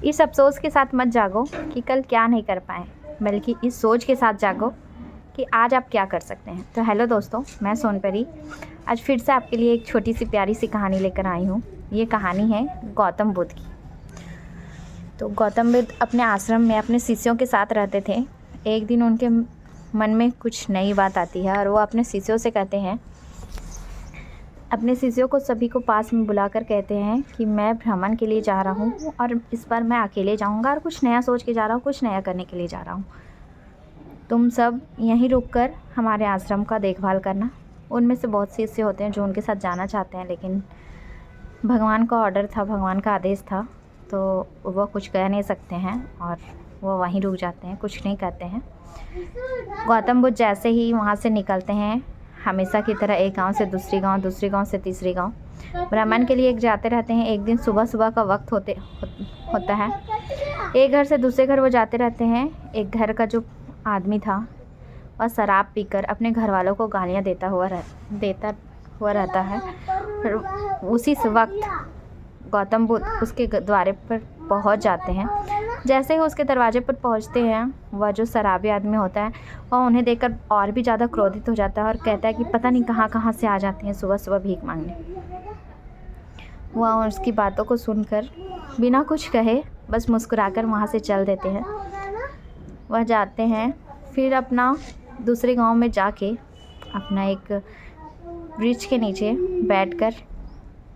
इस अफ़सोस के साथ मत जागो कि कल क्या नहीं कर पाए, बल्कि इस सोच के साथ जागो कि आज आप क्या कर सकते हैं। तो हेलो दोस्तों, मैं सोनपरी आज फिर से आपके लिए एक छोटी सी प्यारी सी कहानी लेकर आई हूँ। ये कहानी है गौतम बुद्ध की। तो गौतम बुद्ध अपने आश्रम में अपने शिष्यों के साथ रहते थे। एक दिन उनके मन में कुछ नई बात आती है और वो अपने शिष्यों से कहते हैं, अपने शिष्यों को सभी को पास में बुलाकर कहते हैं कि मैं भ्रमण के लिए जा रहा हूँ और इस बार मैं अकेले जाऊँगा और कुछ नया सोच के जा रहा हूँ, कुछ नया करने के लिए जा रहा हूँ। तुम सब यहीं रुककर हमारे आश्रम का देखभाल करना। उनमें से बहुत से शिष्य होते हैं जो उनके साथ जाना चाहते हैं, लेकिन भगवान का ऑर्डर था, भगवान का आदेश था, तो वह कुछ कह नहीं सकते हैं और वो वहीं रुक जाते हैं, कुछ नहीं कहते हैं। गौतम बुद्ध जैसे ही वहाँ से निकलते हैं, हमेशा की तरह एक गांव से दूसरी गांव, दूसरी गांव से तीसरी गांव भ्रमण के लिए जाते रहते हैं। एक दिन सुबह सुबह का वक्त होता है। एक घर से दूसरे घर वो जाते रहते हैं। एक घर का जो आदमी था वह शराब पीकर अपने घर वालों को गालियाँ देता हुआ रहता है। फिर उसी वक्त गौतम बुद्ध उसके द्वारे पर पहुंच जाते हैं। जैसे ही उसके दरवाजे पर पहुंचते हैं, वह जो शराबी आदमी होता है वह उन्हें देखकर और भी ज़्यादा क्रोधित हो जाता है और कहता है कि पता नहीं कहाँ कहाँ से आ जाते हैं सुबह सुबह भीख मांगने। वह उसकी बातों को सुनकर बिना कुछ कहे बस मुस्कुराकर वहाँ से चल देते हैं। वह जाते हैं, फिर अपना दूसरे गांव में जाके अपना एक वृक्ष के नीचे बैठकर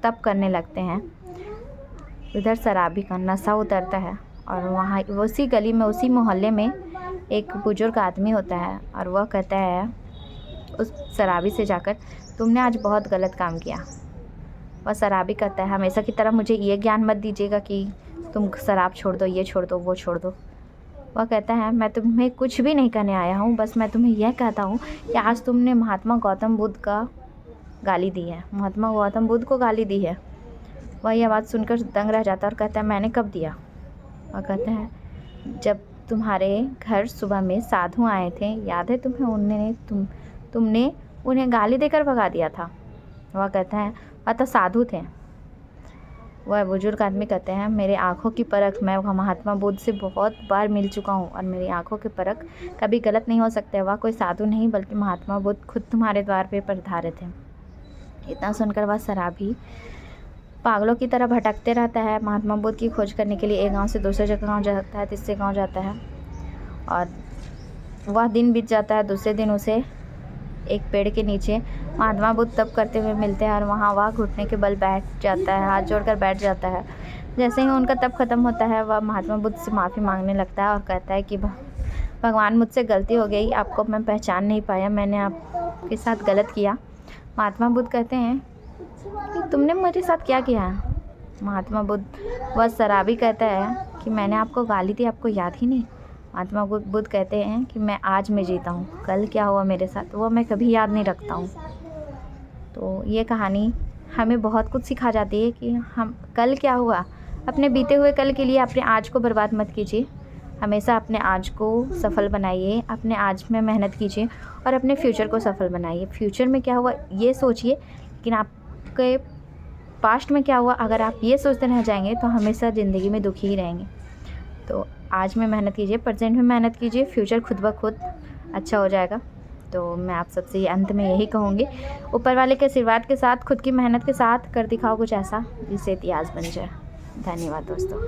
तप करने लगते हैं। उधर शराबी का नशा उतरता है और वहाँ उसी गली में, उसी मोहल्ले में एक बुजुर्ग आदमी होता है और वह कहता है उस शराबी से जाकर, तुमने आज बहुत गलत काम किया। वह शराबी कहता है, हमेशा की तरह मुझे ये ज्ञान मत दीजिएगा कि तुम शराब छोड़ दो, ये छोड़ दो, वो छोड़ दो। वह कहता है, मैं तुम्हें कुछ भी नहीं कहने आया हूँ, बस मैं तुम्हें यह कहता हूँ कि आज तुमने महात्मा गौतम बुद्ध का गाली दी है, महात्मा गौतम बुद्ध को गाली दी है। वह यह बात सुनकर दंग रह जाता है और कहता है, मैंने कब दिया? वह कहता है, जब तुम्हारे घर सुबह में साधु आए थे, याद है तुम्हें? तुमने उन्हें गाली देकर भगा दिया था। वह कहता है, वह तो साधु थे। वह बुजुर्ग आदमी कहते हैं, मेरे आँखों की परख, मैं महात्मा बुद्ध से बहुत बार मिल चुका हूँ और मेरी आँखों की परख कभी गलत नहीं हो सकते। वह कोई साधु नहीं बल्कि महात्मा बुद्ध खुद तुम्हारे द्वार पे पधारे थे। इतना सुनकर वह शराबी पागलों की तरह भटकते रहता है, महात्मा बुद्ध की खोज करने के लिए एक गांव से दूसरे जगह गांव जाता है, तीसरे गांव जाता है और वह दिन बीत जाता है। दूसरे दिन उसे एक पेड़ के नीचे महात्मा बुद्ध तप करते हुए मिलते हैं और वहाँ वह घुटने के बल बैठ जाता है, हाथ जोड़कर बैठ जाता है। जैसे ही उनका तप खत्म होता है, वह महात्मा बुद्ध से माफ़ी मांगने लगता है और कहता है कि भगवान, मुझसे गलती हो गई, आपको मैं पहचान नहीं पाया, मैंने आपके साथ गलत किया। महात्मा बुद्ध कहते हैं कि तुमने मेरे साथ क्या किया? महात्मा बुद्ध, वह शराबी कहता है कि मैंने आपको गाली दी, आपको याद ही नहीं। महात्मा बुद्ध कहते हैं कि मैं आज में जीता हूँ, कल क्या हुआ मेरे साथ वो मैं कभी याद नहीं रखता हूँ। तो ये कहानी हमें बहुत कुछ सिखा जाती है कि हम कल क्या हुआ, अपने बीते हुए कल के लिए अपने आज को बर्बाद मत कीजिए। हमेशा अपने आज को सफल बनाइए, अपने आज में मेहनत कीजिए और अपने फ्यूचर को सफल बनाइए। फ्यूचर में क्या हुआ ये सोचिए, लेकिन आपके पास्ट में क्या हुआ अगर आप ये सोचते रह जाएंगे तो हमेशा ज़िंदगी में दुखी ही रहेंगे। तो आज में मेहनत कीजिए, प्रेजेंट में मेहनत कीजिए, फ्यूचर खुद ब खुद अच्छा हो जाएगा। तो मैं आप सबसे अंत में यही कहूँगी, ऊपर वाले के आशीर्वाद के साथ, खुद की मेहनत के साथ कर दिखाओ कुछ ऐसा जिससे इतिहास बन जाए। धन्यवाद दोस्तों।